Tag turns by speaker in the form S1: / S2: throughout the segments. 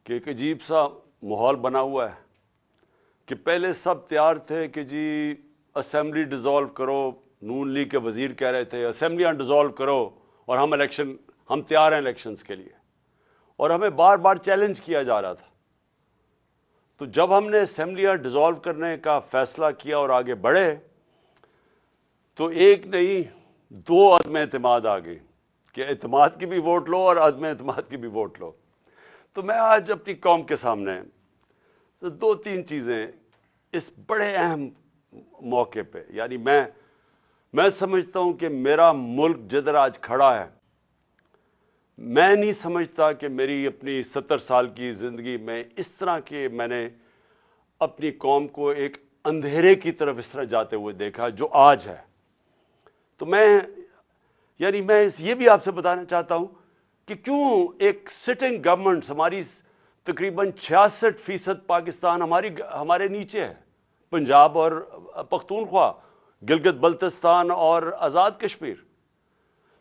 S1: کہ ایک عجیب سا ماحول بنا ہوا ہے کہ پہلے سب تیار تھے کہ جی اسمبلی ڈیزالو کرو. نون لیگ کے وزیر کہہ رہے تھے اسمبلیاں ڈیزالو کرو اور ہم تیار ہیں الیکشنز کے لیے, اور ہمیں بار بار چیلنج کیا جا رہا تھا. تو جب ہم نے اسمبلیاں ڈیزالو کرنے کا فیصلہ کیا اور آگے بڑھے تو ایک نہیں دو عدم اعتماد آ گئی کہ اعتماد کی بھی ووٹ لو اور عدم اعتماد کی بھی ووٹ لو. تو میں آج اپنی قوم کے سامنے تو دو تین چیزیں اس بڑے اہم موقع پہ, یعنی میں سمجھتا ہوں کہ میرا ملک جدھر آج کھڑا ہے, میں نہیں سمجھتا کہ میری اپنی 70 سال کی زندگی میں اس طرح کے میں نے اپنی قوم کو ایک اندھیرے کی طرف اس طرح جاتے ہوئے دیکھا جو آج ہے. تو میں یہ بھی آپ سے بتانا چاہتا ہوں کہ کیوں ایک سٹنگ گورنمنٹ, ہماری تقریباً 66% پاکستان ہمارے نیچے ہے, پنجاب اور پختونخوا, گلگت بلتستان اور آزاد کشمیر.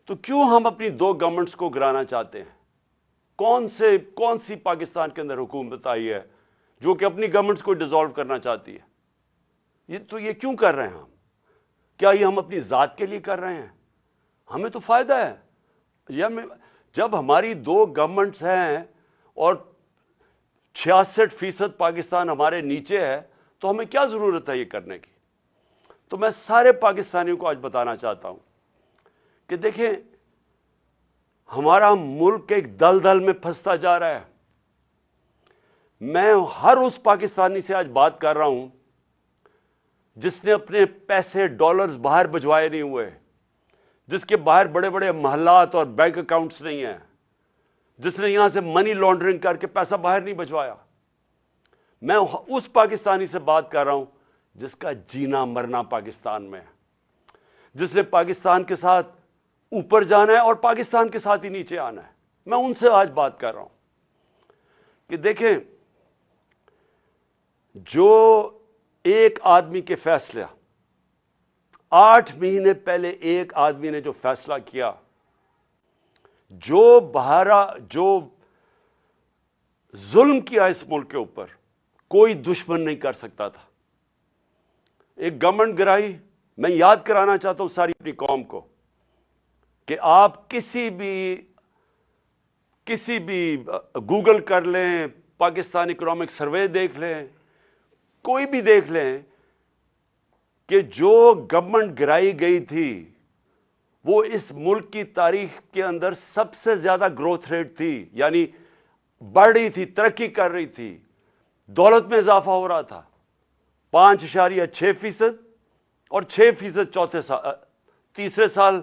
S1: تو کیوں ہم اپنی دو گورنمنٹس کو گرانا چاہتے ہیں؟ کون سی پاکستان کے اندر حکومت آئی ہے جو کہ اپنی گورنمنٹس کو ڈیزالو کرنا چاہتی ہے؟ یہ کیوں کر رہے ہیں ہم؟ کیا یہ ہم اپنی ذات کے لیے کر رہے ہیں؟ ہمیں تو فائدہ ہے. جب ہماری دو گورنمنٹس ہیں اور 66% پاکستان ہمارے نیچے ہے تو ہمیں کیا ضرورت ہے یہ کرنے کی؟ تو میں سارے پاکستانیوں کو آج بتانا چاہتا ہوں کہ دیکھیں ہمارا ملک ایک دلدل میں پھنستا جا رہا ہے. میں ہر اس پاکستانی سے آج بات کر رہا ہوں جس نے اپنے پیسے ڈالرز باہر بھجوائے نہیں ہوئے, جس کے باہر بڑے بڑے محلات اور بینک اکاؤنٹس نہیں ہیں, جس نے یہاں سے منی لانڈرنگ کر کے پیسہ باہر نہیں بھجوایا. میں اس پاکستانی سے بات کر رہا ہوں جس کا جینا مرنا پاکستان میں ہے, جس نے پاکستان کے ساتھ اوپر جانا ہے اور پاکستان کے ساتھ ہی نیچے آنا ہے. میں ان سے آج بات کر رہا ہوں کہ دیکھیں جو ایک آدمی کے فیصلہ 8 مہینے پہلے ایک آدمی نے جو فیصلہ کیا, جو ظلم کیا اس ملک کے اوپر, کوئی دشمن نہیں کر سکتا تھا. ایک گورنمنٹ گرائی. میں یاد کرانا چاہتا ہوں ساری اپنی قوم کو کہ آپ کسی بھی گوگل کر لیں, پاکستان اکنامک سروے دیکھ لیں, کوئی بھی دیکھ لیں کہ جو گورنمنٹ گرائی گئی تھی وہ اس ملک کی تاریخ کے اندر سب سے زیادہ گروتھ ریٹ تھی, یعنی بڑھ رہی تھی, ترقی کر رہی تھی, دولت میں اضافہ ہو رہا تھا. 5.6% اور 6% تیسرے سال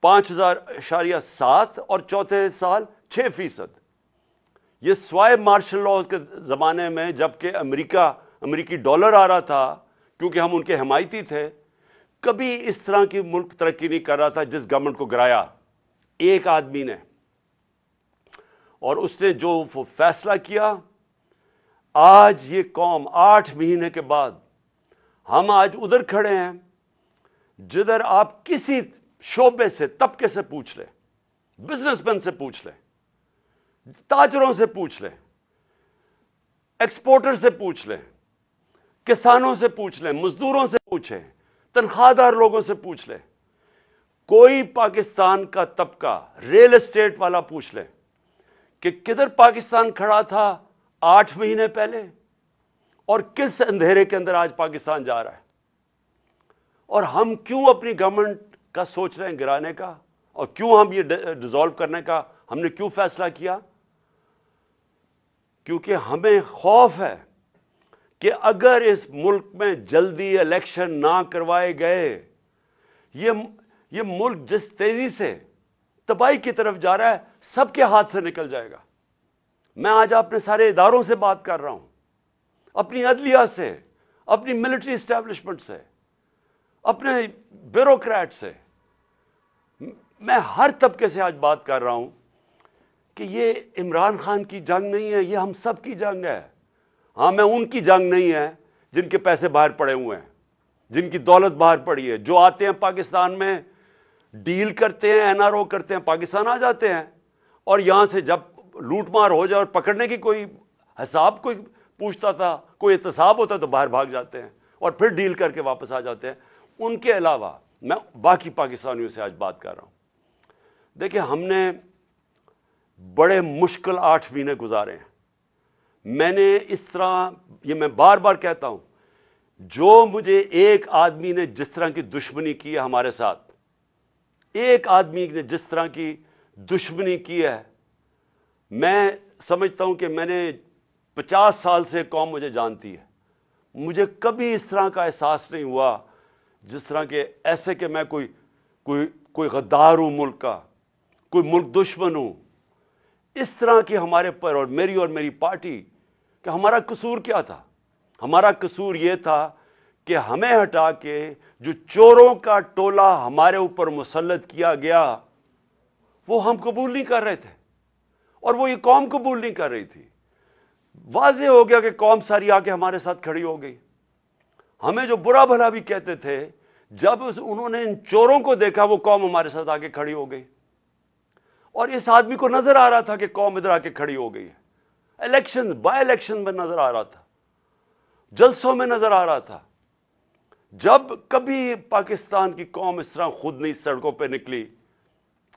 S1: 5.7 اور چوتھے سال 6%. یہ سوائے مارشل لاء کے زمانے میں جبکہ امریکی ڈالر آ رہا تھا کیونکہ ہم ان کے حمایتی تھے, کبھی اس طرح کی ملک ترقی نہیں کر رہا تھا جس گورنمنٹ کو گرایا ایک آدمی نے. اور اس نے جو فیصلہ کیا, آج یہ قوم 8 مہینے کے بعد ہم آج ادھر کھڑے ہیں جدھر آپ کسی شعبے سے, طبقے سے پوچھ لیں, بزنس مین سے پوچھ لیں, تاجروں سے پوچھ لیں, ایکسپورٹر سے پوچھ لیں, کسانوں سے پوچھ لیں, مزدوروں سے پوچھیں, تنخواہ دار لوگوں سے پوچھ لیں, کوئی پاکستان کا طبقہ, ریل اسٹیٹ والا پوچھ لیں کہ کدھر پاکستان کھڑا تھا 8 مہینے پہلے اور کس اندھیرے کے اندر آج پاکستان جا رہا ہے. اور ہم کیوں اپنی گورنمنٹ کا سوچ رہے ہیں گرانے کا, اور کیوں ہم یہ ڈیزالو کرنے کا ہم نے کیوں فیصلہ کیا؟ کیونکہ ہمیں خوف ہے کہ اگر اس ملک میں جلدی الیکشن نہ کروائے گئے, یہ ملک جس تیزی سے تباہی کی طرف جا رہا ہے سب کے ہاتھ سے نکل جائے گا. میں آج اپنے سارے اداروں سے بات کر رہا ہوں, اپنی عدلیہ سے, اپنی ملٹری اسٹیبلشمنٹ سے, اپنے بیوروکریٹ سے, میں ہر طبقے سے آج بات کر رہا ہوں کہ یہ عمران خان کی جنگ نہیں ہے, یہ ہم سب کی جنگ ہے. ہاں, میں ان کی جنگ نہیں ہے جن کے پیسے باہر پڑے ہوئے ہیں, جن کی دولت باہر پڑی ہے, جو آتے ہیں پاکستان میں ڈیل کرتے ہیں, NRO کرتے ہیں, پاکستان آ جاتے ہیں اور یہاں سے جب لوٹ مار ہو جائے اور پکڑنے کی کوئی حساب کوئی پوچھتا تھا, کوئی احتساب ہوتا تو باہر بھاگ جاتے ہیں اور پھر ڈیل کر کے واپس آ جاتے ہیں. ان کے علاوہ میں باقی پاکستانیوں سے آج بات کر رہا ہوں. دیکھیں, ہم نے بڑے مشکل 8 مہینے گزارے ہیں. میں نے اس طرح, یہ میں بار بار کہتا ہوں, جو مجھے ایک آدمی نے جس طرح کی دشمنی کی ہے ہمارے ساتھ, ایک آدمی نے جس طرح کی دشمنی کی ہے, میں سمجھتا ہوں کہ میں نے 50 سال سے قوم مجھے جانتی ہے. مجھے کبھی اس طرح کا احساس نہیں ہوا جس طرح کہ ایسے کہ میں کوئی غدار ہوں ملک کا, کوئی ملک دشمن ہوں. اس طرح کی ہمارے پر اور میری پارٹی کہ ہمارا قصور کیا تھا؟ ہمارا قصور یہ تھا کہ ہمیں ہٹا کے جو چوروں کا ٹولہ ہمارے اوپر مسلط کیا گیا وہ ہم قبول نہیں کر رہے تھے, اور وہ یہ قوم قبول نہیں کر رہی تھی. واضح ہو گیا کہ قوم ساری آ کے ہمارے ساتھ کھڑی ہو گئی. ہمیں جو برا بھلا بھی کہتے تھے, جب انہوں نے ان چوروں کو دیکھا وہ قوم ہمارے ساتھ آ کے کھڑی ہو گئی. اور اس آدمی کو نظر آ رہا تھا کہ قوم ادھر آ کے کھڑی ہو گئی ہے. بائی الیکشن میں نظر آ رہا تھا, جلسوں میں نظر آ رہا تھا. جب کبھی پاکستان کی قوم اس طرح خود نہیں سڑکوں پہ نکلی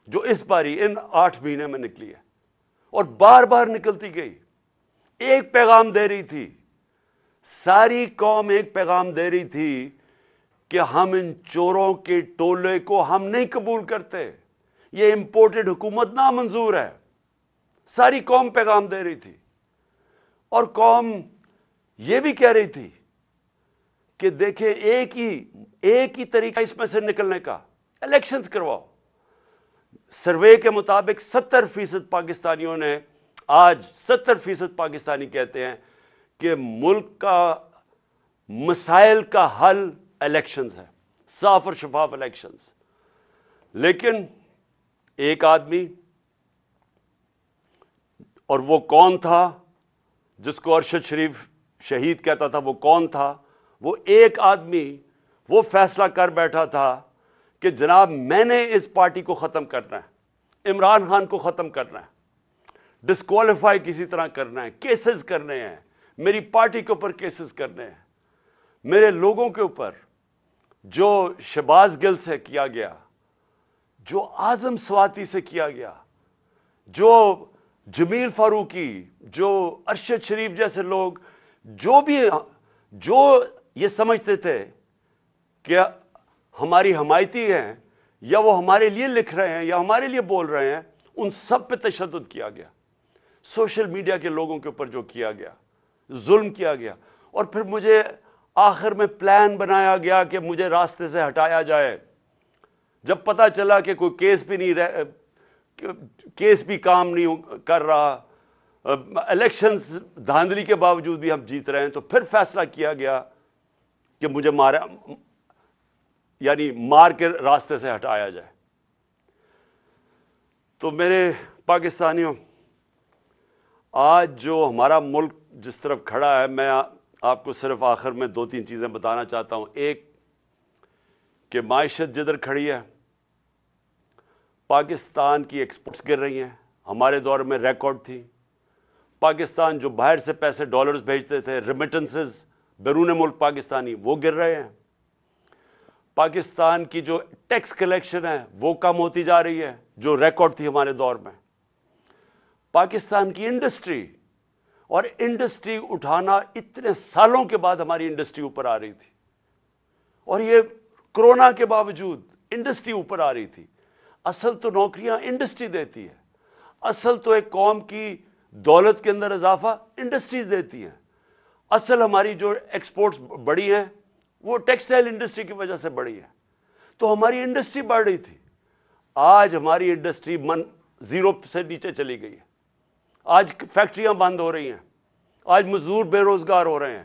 S1: جو اس باری ان 8 مہینے میں نکلی ہے, اور بار بار نکلتی گئی. ایک پیغام دے رہی تھی, ساری قوم ایک پیغام دے رہی تھی کہ ہم ان چوروں کے ٹولے کو ہم نہیں قبول کرتے, یہ امپورٹڈ حکومت نامنظور ہے. ساری قوم پیغام دے رہی تھی. اور قوم یہ بھی کہہ رہی تھی کہ دیکھیں ایک ہی طریقہ اس میں سے نکلنے کا, الیکشنز کرواؤ. سروے کے مطابق 70% پاکستانیوں نے, آج 70% پاکستانی کہتے ہیں کہ ملک کا مسائل کا حل الیکشنز ہے, صاف اور شفاف الیکشنز. لیکن ایک آدمی, اور وہ کون تھا جس کو ارشد شریف شہید کہتا تھا, وہ کون تھا؟ وہ ایک آدمی وہ فیصلہ کر بیٹھا تھا کہ جناب میں نے اس پارٹی کو ختم کرنا ہے, عمران خان کو ختم کرنا ہے, ڈسکوالیفائی کسی طرح کرنا ہے, کیسز کرنے ہیں, میری پارٹی کے اوپر کیسز کرنے ہیں, میرے لوگوں کے اوپر. جو شہباز گل سے کیا گیا, جو اعظم سواتی سے کیا گیا, جو جمیل فاروقی, جو ارشد شریف جیسے لوگ, جو یہ سمجھتے تھے کہ ہماری حمایتی ہیں یا وہ ہمارے لیے لکھ رہے ہیں یا ہمارے لیے بول رہے ہیں, ان سب پہ تشدد کیا گیا. سوشل میڈیا کے لوگوں کے اوپر جو کیا گیا, ظلم کیا گیا. اور پھر مجھے آخر میں پلان بنایا گیا کہ مجھے راستے سے ہٹایا جائے. جب پتا چلا کہ کوئی کیس بھی کام نہیں کر رہا, الیکشنز دھاندلی کے باوجود بھی ہم جیت رہے ہیں, تو پھر فیصلہ کیا گیا کہ مجھے مار کے راستے سے ہٹایا جائے. تو میرے پاکستانیوں, آج جو ہمارا ملک جس طرف کھڑا ہے, میں آپ کو صرف آخر میں 2-3 چیزیں بتانا چاہتا ہوں. ایک کہ معیشت جدھر کھڑی ہے, پاکستان کی ایکسپورٹس گر رہی ہیں, ہمارے دور میں ریکارڈ تھی. پاکستان جو باہر سے پیسے ڈالرز بھیجتے تھے, ریمیٹنسز بیرون ملک پاکستانی, وہ گر رہے ہیں. پاکستان کی جو ٹیکس کلیکشن ہے وہ کم ہوتی جا رہی ہے, جو ریکارڈ تھی ہمارے دور میں. پاکستان کی انڈسٹری, اور انڈسٹری اٹھانا اتنے سالوں کے بعد ہماری انڈسٹری اوپر آ رہی تھی, اور یہ کرونا کے باوجود انڈسٹری اوپر آ رہی تھی. اصل تو نوکریاں انڈسٹری دیتی ہے, اصل تو ایک قوم کی دولت کے اندر اضافہ انڈسٹریز دیتی ہیں. اصل ہماری جو ایکسپورٹس بڑی ہیں وہ ٹیکسٹائل انڈسٹری کی وجہ سے بڑی ہے. تو ہماری انڈسٹری بڑھ رہی تھی. آج ہماری انڈسٹری 0 سے نیچے چلی گئی ہے. آج فیکٹریاں بند ہو رہی ہیں, آج مزدور بے روزگار ہو رہے ہیں.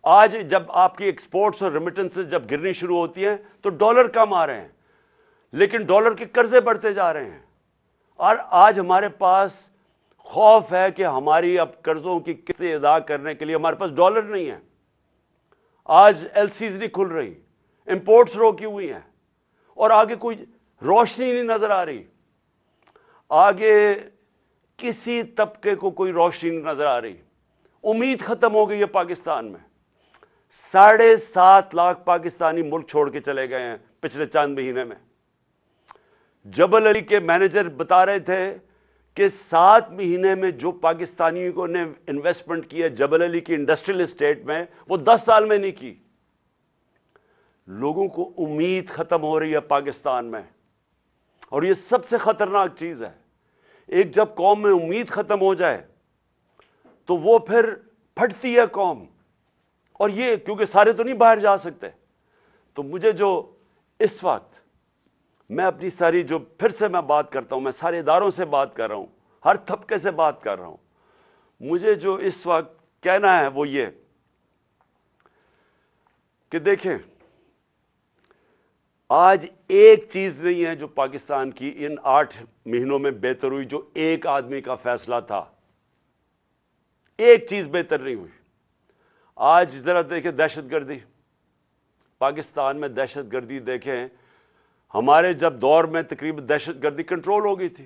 S1: آج جب آپ کی ایکسپورٹس اور ریمیٹنسز جب گرنی شروع ہوتی ہیں تو ڈالر کم آ رہے ہیں, لیکن ڈالر کے قرضے بڑھتے جا رہے ہیں. اور آج ہمارے پاس خوف ہے کہ ہماری اب قرضوں کی قسطیں ادا کرنے کے لیے ہمارے پاس ڈالر نہیں ہے. آج ایل سیز نہیں کھل رہی, امپورٹس روکی ہوئی ہیں, اور آگے کوئی روشنی نہیں نظر آ رہی. آگے کسی طبقے کو کوئی روشنی نہیں نظر آ رہی. امید ختم ہو گئی ہے پاکستان میں. 7.5 لاکھ پاکستانی ملک چھوڑ کے چلے گئے ہیں پچھلے چند مہینے میں. جبل علی کے مینیجر بتا رہے تھے کہ 7 مہینے میں جو پاکستانیوں نے انویسٹمنٹ کی ہے جبل علی کی انڈسٹریل اسٹیٹ میں، وہ 10 سال میں نہیں کی. لوگوں کو امید ختم ہو رہی ہے پاکستان میں، اور یہ سب سے خطرناک چیز ہے. ایک جب قوم میں امید ختم ہو جائے تو وہ پھر پھٹتی ہے قوم. اور یہ کیونکہ سارے تو نہیں باہر جا سکتے. تو مجھے جو اس وقت میں اپنی ساری جو پھر سے میں بات کرتا ہوں، میں سارے اداروں سے بات کر رہا ہوں، ہر طبقے سے بات کر رہا ہوں، مجھے جو اس وقت کہنا ہے وہ یہ کہ دیکھیں، آج ایک چیز نہیں ہے جو پاکستان کی ان 8 مہینوں میں بہتر ہوئی، جو ایک آدمی کا فیصلہ تھا. ایک چیز بہتر نہیں ہوئی. آج ذرا دیکھیں دہشت گردی، پاکستان میں دہشت گردی دیکھیں. ہمارے جب دور میں تقریباً دہشت گردی کنٹرول ہو گئی تھی.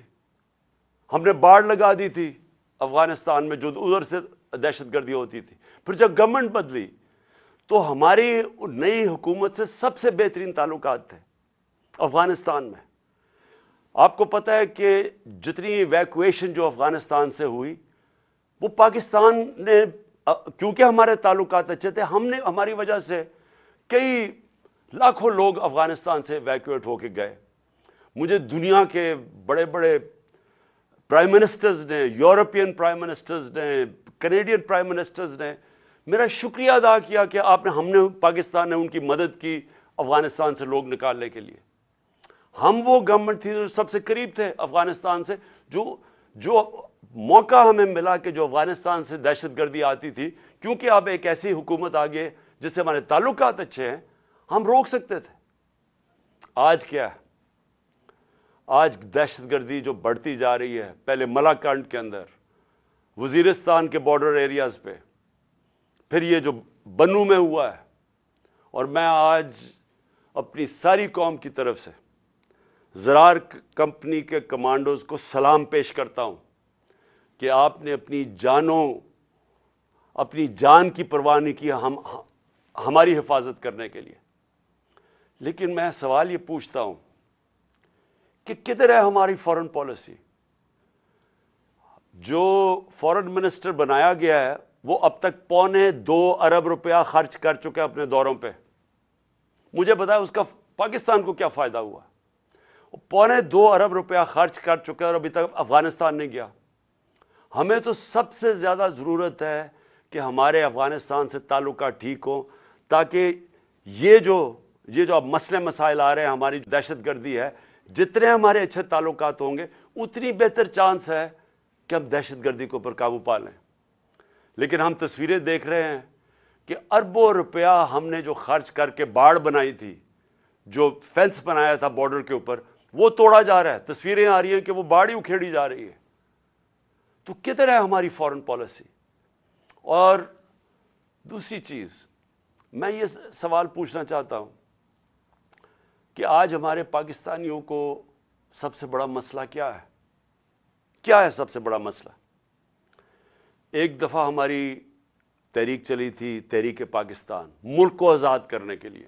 S1: ہم نے باڑ لگا دی تھی افغانستان میں جو ادھر سے دہشت گردی ہوتی تھی. پھر جب گورنمنٹ بدلی تو ہماری نئی حکومت سے سب سے بہترین تعلقات تھے افغانستان میں. آپ کو پتہ ہے کہ جتنی ایویکویشن جو افغانستان سے ہوئی وہ پاکستان نے، کیونکہ ہمارے تعلقات اچھے تھے، ہم نے ہماری وجہ سے کئی لاکھوں لوگ افغانستان سے ایویکویٹ ہو کے گئے. مجھے دنیا کے بڑے بڑے پرائم منسٹرز نے، یورپین پرائم منسٹرز نے، کینیڈین پرائم منسٹرز نے میرا شکریہ ادا کیا کہ پاکستان نے ان کی مدد کی افغانستان سے لوگ نکالنے کے لیے. ہم وہ گورنمنٹ تھی جو سب سے قریب تھے افغانستان سے. جو موقع ہمیں ملا کہ جو افغانستان سے دہشت گردی آتی تھی، کیونکہ اب ایک ایسی حکومت آ گئی جس سے ہمارے تعلقات اچھے ہیں، ہم روک سکتے تھے. آج کیا ہے؟ آج دہشت گردی جو بڑھتی جا رہی ہے، پہلے ملاکنڈ کے اندر، وزیرستان کے بارڈر ایریاز پہ، پھر یہ جو بنو میں ہوا ہے. اور میں آج اپنی ساری قوم کی طرف سے زرار کمپنی کے کمانڈوز کو سلام پیش کرتا ہوں کہ آپ نے اپنی جان کی پرواہ نہیں کی ہماری حفاظت کرنے کے لیے. لیکن میں سوال یہ پوچھتا ہوں کہ کدھر ہے ہماری فارن پالیسی؟ جو فارن منسٹر بنایا گیا ہے وہ اب تک 2.25 ارب روپیہ خرچ کر چکے اپنے دوروں پہ. مجھے بتایا اس کا پاکستان کو کیا فائدہ ہوا؟ 2.25 ارب روپیہ خرچ کر چکے اور ابھی تک افغانستان نہیں گیا. ہمیں تو سب سے زیادہ ضرورت ہے کہ ہمارے افغانستان سے تعلقات ٹھیک ہوں، تاکہ یہ جو اب مسئلے مسائل آ رہے ہیں، ہماری دہشت گردی ہے، جتنے ہمارے اچھے تعلقات ہوں گے اتنی بہتر چانس ہے کہ ہم دہشت گردی کے اوپر قابو پا لیں. لیکن ہم تصویریں دیکھ رہے ہیں کہ اربوں روپیہ ہم نے جو خرچ کر کے باڑ بنائی تھی، جو فینس بنایا تھا بارڈر کے اوپر، وہ توڑا جا رہا ہے. تصویریں آ رہی ہیں کہ وہ باڑ ہی اکھیڑی جا رہی ہے. تو کدھر ہے ہماری فارن پالیسی؟ اور دوسری چیز میں یہ سوال پوچھنا چاہتا ہوں کہ آج ہمارے پاکستانیوں کو سب سے بڑا مسئلہ کیا ہے؟ کیا ہے سب سے بڑا مسئلہ؟ ایک دفعہ ہماری تحریک چلی تھی، تحریک پاکستان، ملک کو آزاد کرنے کے لیے.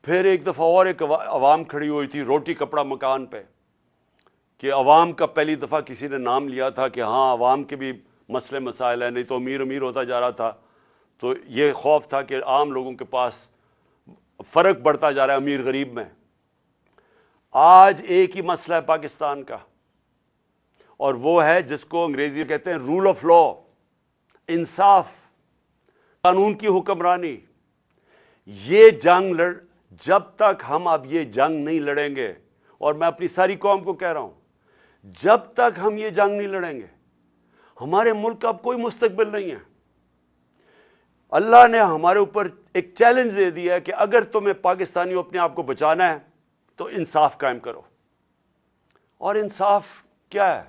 S1: پھر ایک دفعہ اور ایک عوام کھڑی ہوئی تھی روٹی کپڑا مکان پہ، کہ عوام کا پہلی دفعہ کسی نے نام لیا تھا کہ ہاں عوام کے بھی مسئلے مسائل ہیں، نہیں تو امیر امیر ہوتا جا رہا تھا. تو یہ خوف تھا کہ عام لوگوں کے پاس فرق بڑھتا جا رہا ہے امیر غریب میں. آج ایک ہی مسئلہ ہے پاکستان کا، اور وہ ہے جس کو انگریزی میں کہتے ہیں رول آف لا، انصاف، قانون کی حکمرانی. یہ جنگ جب تک ہم اب یہ جنگ نہیں لڑیں گے، اور میں اپنی ساری قوم کو کہہ رہا ہوں، جب تک ہم یہ جنگ نہیں لڑیں گے ہمارے ملک کا اب کوئی مستقبل نہیں ہے. اللہ نے ہمارے اوپر ایک چیلنج دے دیا ہے کہ اگر تمہیں پاکستانیوں اپنے آپ کو بچانا ہے تو انصاف قائم کرو. اور انصاف کیا ہے؟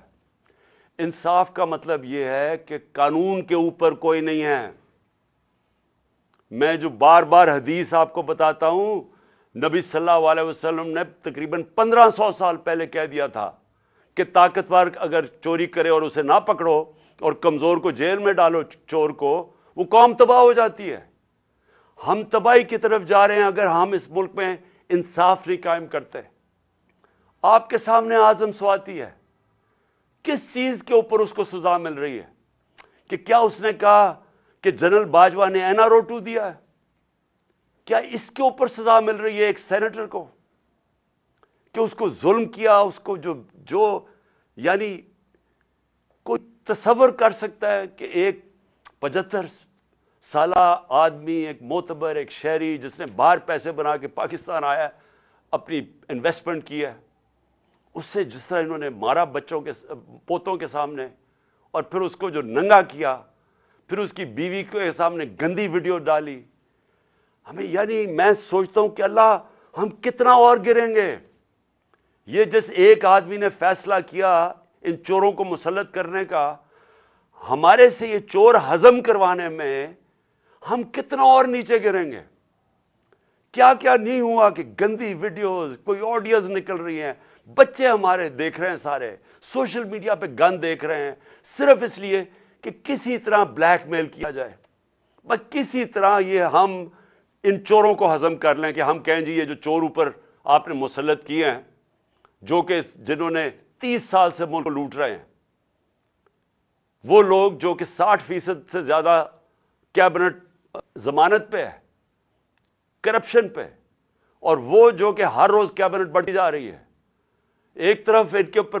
S1: انصاف کا مطلب یہ ہے کہ قانون کے اوپر کوئی نہیں ہے. میں جو بار بار حدیث آپ کو بتاتا ہوں، نبی صلی اللہ علیہ وسلم نے تقریباً 1500 سال پہلے کہہ دیا تھا کہ طاقتور اگر چوری کرے اور اسے نہ پکڑو اور کمزور کو جیل میں ڈالو چور کو، وہ قوم تباہ ہو جاتی ہے۔ ہم تباہی کی طرف جا رہے ہیں اگر ہم اس ملک میں انصاف نہیں قائم کرتے۔ آپ کے سامنے اعظم سواتی ہے، کس چیز کے اوپر اس کو سزا مل رہی ہے؟ کہ کیا اس نے کہا کہ جنرل باجوہ نے این آر او 2 دیا ہے؟ کیا اس کے اوپر سزا مل رہی ہے ایک سینیٹر کو کہ اس کو ظلم کیا؟ اس کو جو یعنی کوئی تصور کر سکتا ہے کہ ایک 75 سالہ آدمی، ایک معتبر، ایک شہری جس نے باہر پیسے بنا کے پاکستان آیا ہے، اپنی انویسٹمنٹ کی ہے، اس سے جس طرح انہوں نے مارا بچوں کے پوتوں کے سامنے، اور پھر اس کو جو ننگا کیا، پھر اس کی بیوی کے سامنے گندی ویڈیو ڈالی، ہمیں یعنی میں سوچتا ہوں کہ اللہ ہم کتنا اور گریں گے۔ یہ جس ایک آدمی نے فیصلہ کیا ان چوروں کو مسلط کرنے کا، ہمارے سے یہ چور ہضم کروانے میں ہم کتنا اور نیچے گریں گے۔ کیا کیا نہیں ہوا کہ گندی ویڈیوز، کوئی آڈیوز نکل رہی ہیں، بچے ہمارے دیکھ رہے ہیں، سارے سوشل میڈیا پہ گند دیکھ رہے ہیں، صرف اس لیے کہ کسی طرح بلیک میل کیا جائے، بس کسی طرح یہ ہم ان چوروں کو ہضم کر لیں کہ ہم کہیں جی یہ جو چور اوپر آپ نے مسلط کیے ہیں، جو کہ جنہوں نے 30 سال سے ملک کو لوٹ رہے ہیں، وہ لوگ جو کہ 60% سے زیادہ کیبنٹ ضمانت پہ ہے، کرپشن پہ، اور وہ جو کہ ہر روز کیبنٹ بڑھتی جا رہی ہے، ایک طرف ان کے اوپر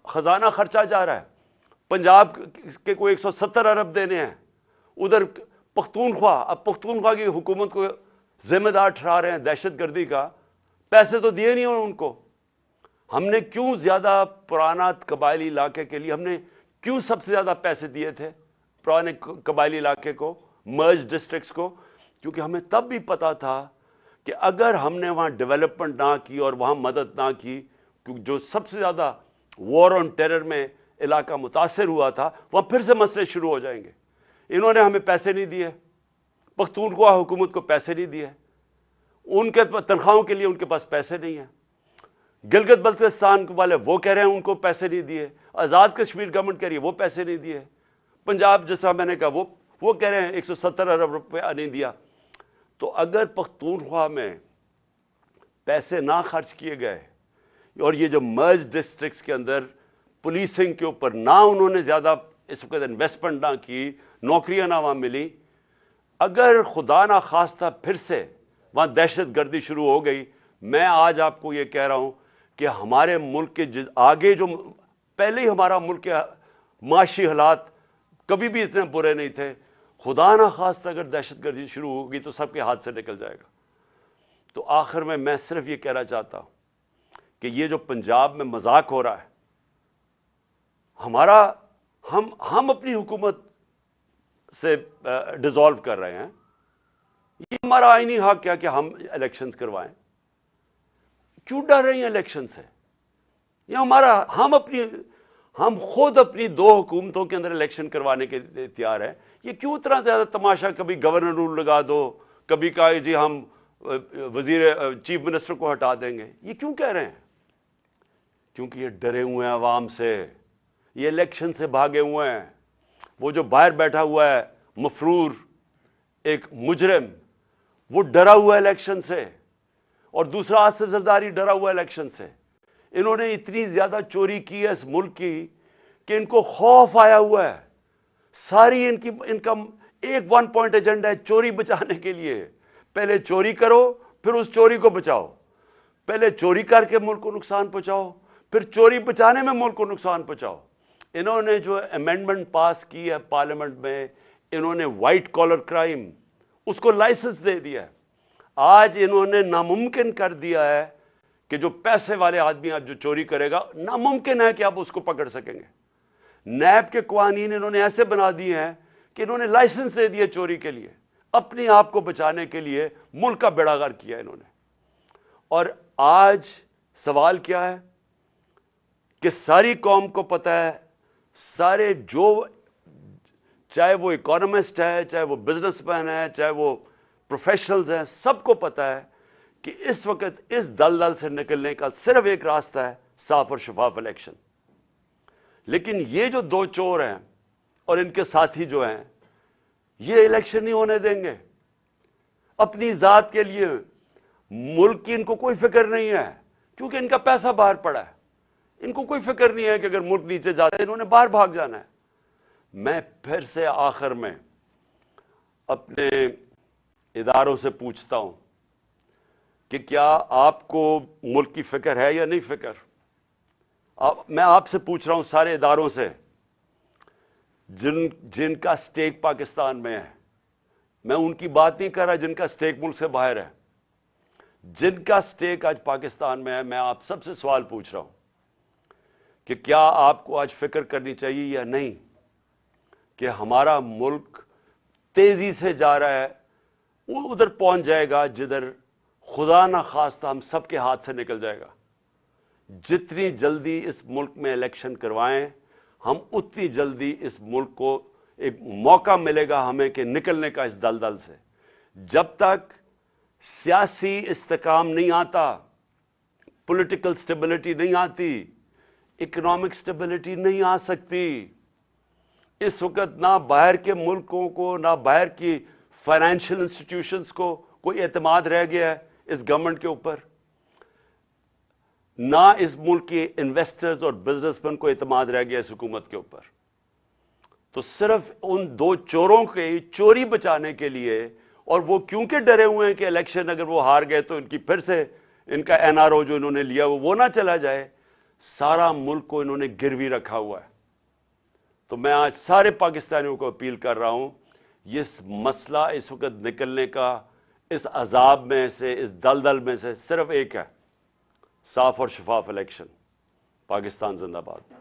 S1: خزانہ خرچہ جا رہا ہے، پنجاب کے کوئی 170 ارب دینے ہیں، ادھر پختونخوا، اب پختونخوا کی حکومت کو ذمہ دار ٹھہرا رہے ہیں دہشت گردی کا، پیسے تو دیے نہیں ان کو۔ ہم نے کیوں زیادہ پرانا قبائلی علاقے کے لیے ہم نے کیوں سب سے زیادہ پیسے دیے تھے پرانے قبائلی علاقے کو، مرج ڈسٹرکٹس کو؟ کیونکہ ہمیں تب بھی پتا تھا کہ اگر ہم نے وہاں ڈیولپمنٹ نہ کی اور وہاں مدد نہ کی، کیونکہ جو سب سے زیادہ وار آن ٹیرر میں علاقہ متاثر ہوا تھا، وہاں پھر سے مسئلے شروع ہو جائیں گے۔ انہوں نے ہمیں پیسے نہیں دیے، پختونخوا حکومت کو پیسے نہیں دیے، ان کے تنخواہوں کے لیے ان کے پاس پیسے نہیں ہیں، گلگت بلتستان والے وہ کہہ رہے ہیں ان کو پیسے نہیں دیے، آزاد کشمیر گورنمنٹ کہہ رہی ہے وہ پیسے نہیں دیے، پنجاب جس طرح میں نے کہا وہ کہہ رہے ہیں 170 ارب روپیہ نہیں دیا۔ تو اگر پختونخوا میں پیسے نہ خرچ کیے گئے اور یہ جو مرج ڈسٹرکٹس کے اندر پولیسنگ کے اوپر نہ انہوں نے زیادہ اس وقت انویسٹمنٹ نہ کی، نوکریاں نہ وہاں ملی، اگر خدا نہ خواستہ پھر سے وہاں دہشت گردی شروع ہو گئی، میں آج آپ کو یہ کہہ رہا ہوں کہ ہمارے ملک کے آگے جو پہلے ہی ہمارا ملک کے معاشی حالات کبھی بھی اتنے برے نہیں تھے، خدا نہ خواستہ اگر دہشت گردی شروع ہوگی تو سب کے ہاتھ سے نکل جائے گا۔ تو آخر میں صرف یہ کہنا چاہتا ہوں کہ یہ جو پنجاب میں مذاق ہو رہا ہے، ہم اپنی حکومت سے ڈیزالو کر رہے ہیں، یہ ہمارا آئینی حق کیا کہ ہم الیکشنز کروائیں؟ کیوں ڈر رہی ہیں الیکشن سے؟ یہ ہم خود اپنی 2 حکومتوں کے اندر الیکشن کروانے کے لیے تیار ہیں، یہ کیوں اتنا زیادہ تماشا؟ کبھی گورنر رول لگا دو، کبھی کہا جی ہم چیف منسٹر کو ہٹا دیں گے، یہ کیوں کہہ رہے ہیں؟ کیونکہ یہ ڈرے ہوئے ہیں عوام سے، یہ الیکشن سے بھاگے ہوئے ہیں۔ وہ جو باہر بیٹھا ہوا ہے مفرور ایک مجرم، وہ ڈرا ہوا ہے الیکشن سے، اور دوسرا آصف زرداری ڈرا ہوا ہے الیکشن سے۔ انہوں نے اتنی زیادہ چوری کی ہے اس ملک کی کہ ان کو خوف آیا ہوا ہے۔ ساری ان کا ایک 1 پوائنٹ ایجنڈا ہے چوری بچانے کے لیے۔ پہلے چوری کرو، پھر اس چوری کو بچاؤ۔ پہلے چوری کر کے ملک کو نقصان پہنچاؤ، پھر چوری بچانے میں ملک کو نقصان پہنچاؤ۔ انہوں نے جو امینڈمنٹ پاس کی ہے پارلیمنٹ میں، انہوں نے وائٹ کالر کرائم اس کو لائسنس دے دیا ہے۔ آج انہوں نے ناممکن کر دیا ہے کہ جو پیسے والے آدمی آج جو چوری کرے گا، ناممکن ہے کہ آپ اس کو پکڑ سکیں گے۔ نیب کے قوانین انہوں نے ایسے بنا دیے ہیں کہ انہوں نے لائسنس دے دیا چوری کے لیے، اپنے آپ کو بچانے کے لیے ملک کا بیڑا غرق کیا انہوں نے۔ اور آج سوال کیا ہے کہ ساری قوم کو پتہ ہے، سارے چاہے وہ اکانومسٹ ہے، چاہے وہ بزنس مین ہے، چاہے وہ پروفیشنلز ہیں، سب کو پتہ ہے کہ اس وقت اس دلدل سے نکلنے کا صرف ایک راستہ ہے، صاف اور شفاف الیکشن۔ لیکن یہ جو دو چور ہیں اور ان کے ساتھی جو ہیں یہ الیکشن نہیں ہونے دیں گے. اپنی ذات کے لیے ملک کی ان کو کوئی فکر نہیں ہے کیونکہ ان کا پیسہ باہر پڑا ہے. ان کو کوئی فکر نہیں ہے کہ اگر ملک نیچے جاتا ہے انہوں نے باہر بھاگ جانا ہے. میں پھر سے آخر میں اپنے اداروں سے پوچھتا ہوں کہ کیا آپ کو ملک کی فکر ہے یا نہیں فکر؟ میں آپ سے پوچھ رہا ہوں سارے اداروں سے جن کا سٹیک پاکستان میں ہے. میں ان کی بات نہیں کر رہا جن کا سٹیک ملک سے باہر ہے. جن کا سٹیک آج پاکستان میں ہے میں آپ سب سے سوال پوچھ رہا ہوں کہ کیا آپ کو آج فکر کرنی چاہیے یا نہیں کہ ہمارا ملک تیزی سے جا رہا ہے وہ ادھر پہنچ جائے گا جدھر خدا نہ خواستہ ہم سب کے ہاتھ سے نکل جائے گا. جتنی جلدی اس ملک میں الیکشن کروائیں ہم اتنی جلدی اس ملک کو ایک موقع ملے گا ہمیں کہ نکلنے کا اس دلدل سے. جب تک سیاسی استحکام نہیں آتا، پولیٹیکل سٹیبلٹی نہیں آتی، اکنامک سٹیبلٹی نہیں آ سکتی. اس وقت نہ باہر کے ملکوں کو نہ باہر کی فائنینشیل انسٹیٹیوشنز کو کوئی اعتماد رہ گیا ہے اس گورنمنٹ کے اوپر، نہ اس ملک کے انویسٹرز اور بزنس مین کو اعتماد رہ گیا اس حکومت کے اوپر. تو صرف ان دو چوروں کے چوری بچانے کے لیے، اور وہ کیونکہ ڈرے ہوئے ہیں کہ الیکشن اگر وہ ہار گئے تو ان کی پھر سے ان کا این آر او جو انہوں نے لیا وہ نہ چلا جائے، سارا ملک کو انہوں نے گروی رکھا ہوا ہے. تو میں آج سارے پاکستانیوں کو اپیل کر رہا ہوں، یہ مسئلہ اس وقت نکلنے کا اس عذاب میں سے، اس دلدل میں سے صرف ایک ہے، صاف اور شفاف الیکشن. پاکستان زندہ باد.